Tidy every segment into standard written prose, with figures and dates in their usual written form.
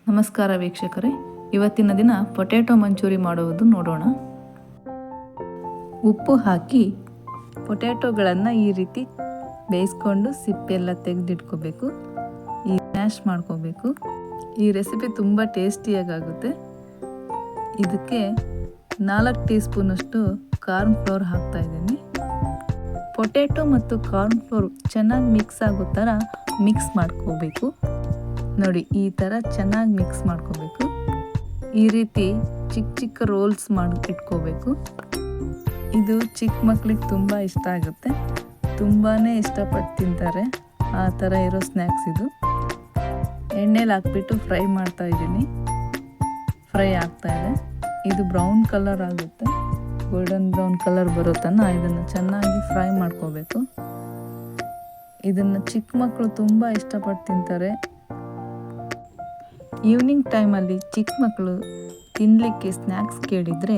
ನಮಸ್ಕಾರ ವೀಕ್ಷಕರೇ, ಇವತ್ತಿನ ದಿನ ಪೊಟ್ಯಾಟೊ ಮಂಚೂರಿ ಮಾಡುವುದು ನೋಡೋಣ. ಉಪ್ಪು ಹಾಕಿ ಪೊಟ್ಯಾಟೊಗಳನ್ನು ಈ ರೀತಿ ಬೇಯಿಸ್ಕೊಂಡು ಸಿಪ್ಪೆಲ್ಲ ತೆಗೆದಿಟ್ಕೋಬೇಕು. ಈ ಮ್ಯಾಶ್ ಮಾಡ್ಕೋಬೇಕು. ಈ ರೆಸಿಪಿ ತುಂಬ ಟೇಸ್ಟಿಯಾಗುತ್ತೆ. ಇದಕ್ಕೆ 4 ಟೀ ಸ್ಪೂನಷ್ಟು ಕಾರ್ನ್ ಫ್ಲೋರ್ ಹಾಕ್ತಾ ಇದ್ದೀನಿ. ಪೊಟ್ಯಾಟೊ ಮತ್ತು ಕಾರ್ನ್ ಫ್ಲೋರ್ ಚೆನ್ನಾಗಿ ಮಿಕ್ಸ್ ಆಗೋ ಥರ ಮಿಕ್ಸ್ ಮಾಡ್ಕೋಬೇಕು. ನೋಡಿ, ಈ ಥರ ಚೆನ್ನಾಗಿ ಮಿಕ್ಸ್ ಮಾಡ್ಕೋಬೇಕು. ಈ ರೀತಿ ಚಿಕ್ಕ ಚಿಕ್ಕ ರೋಲ್ಸ್ ಮಾಡಿ ಇಟ್ಕೋಬೇಕು. ಇದು ಚಿಕ್ಕ ಮಕ್ಕಳಿಗೆ ತುಂಬ ಇಷ್ಟ ಆಗುತ್ತೆ. ತುಂಬಾ ಇಷ್ಟಪಟ್ಟು ತಿಂತಾರೆ. ಆ ಥರ ಇರೋ ಸ್ನ್ಯಾಕ್ಸ್ ಇದು. ಎಣ್ಣೆಲಿ ಹಾಕ್ಬಿಟ್ಟು ಫ್ರೈ ಮಾಡ್ತಾ ಇದ್ದೀನಿ. ಫ್ರೈ ಆಗ್ತಾ ಇದೆ. ಇದು ಬ್ರೌನ್ ಕಲರ್ ಆಗುತ್ತೆ. ಗೋಲ್ಡನ್ ಬ್ರೌನ್ ಕಲರ್ ಬರೋ ತನಕ ಇದನ್ನು ಚೆನ್ನಾಗಿ ಫ್ರೈ ಮಾಡ್ಕೋಬೇಕು. ಇದನ್ನು ಚಿಕ್ಕ ಮಕ್ಕಳು ತುಂಬ ಇಷ್ಟಪಟ್ಟು ತಿಂತಾರೆ. ಈವ್ನಿಂಗ್ ಟೈಮಲ್ಲಿ ಚಿಕ್ಕ ಮಕ್ಕಳು ತಿನ್ನಲಿಕ್ಕೆ ಸ್ನ್ಯಾಕ್ಸ್ ಕೇಳಿದರೆ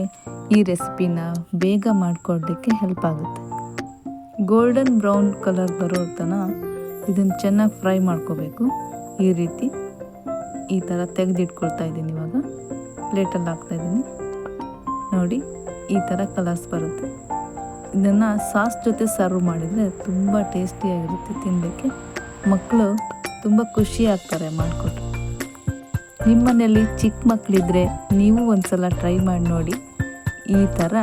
ಈ ರೆಸಿಪಿನ ಬೇಗ ಮಾಡಿಕೊಡ್ಲಿಕ್ಕೆ ಹೆಲ್ಪ್ ಆಗುತ್ತೆ. ಗೋಲ್ಡನ್ ಬ್ರೌನ್ ಕಲರ್ ಬರೋ ತನಕ ಇದನ್ನು ಚೆನ್ನಾಗಿ ಫ್ರೈ ಮಾಡ್ಕೋಬೇಕು. ಈ ರೀತಿ ಈ ಥರ ತೆಗೆದಿಟ್ಕೊಳ್ತಾ ಇದ್ದೀನಿ. ಇವಾಗ ಪ್ಲೇಟಲ್ಲಿ ಹಾಕ್ತಾಯಿದ್ದೀನಿ. ನೋಡಿ, ಈ ಥರ ಕಲರ್ಸ್ ಬರುತ್ತೆ. ಇದನ್ನು ಸಾಸ್ ಜೊತೆ ಸರ್ವ್ ಮಾಡಿದರೆ ತುಂಬ ಟೇಸ್ಟಿಯಾಗಿರುತ್ತೆ ತಿನ್ನಲಿಕ್ಕೆ. ಮಕ್ಕಳು ತುಂಬ ಖುಷಿ ಆಗ್ತಾರೆ ಮಾಡಿಕೊಟ್ರು. ನಿಮ್ಮ ಮನೆಯಲ್ಲಿ ಚಿಕ್ಕ ಮಕ್ಕಳಿದ್ರೆ ನೀವು ಒಂದ್ಸಲ ಟ್ರೈ ಮಾಡಿ ನೋಡಿ. ಈ ಥರ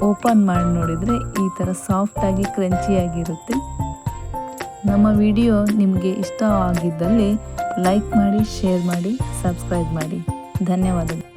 ಓಪನ್ ಮಾಡಿ ನೋಡಿದರೆ ಈ ಥರ ಸಾಫ್ಟಾಗಿ ಕ್ರಂಚಿಯಾಗಿರುತ್ತೆ. ನಮ್ಮ ವಿಡಿಯೋ ನಿಮಗೆ ಇಷ್ಟ ಆಗಿದ್ದಲ್ಲಿ ಲೈಕ್ ಮಾಡಿ, ಶೇರ್ ಮಾಡಿ, ಸಬ್ಸ್ಕ್ರೈಬ್ ಮಾಡಿ. ಧನ್ಯವಾದಗಳು.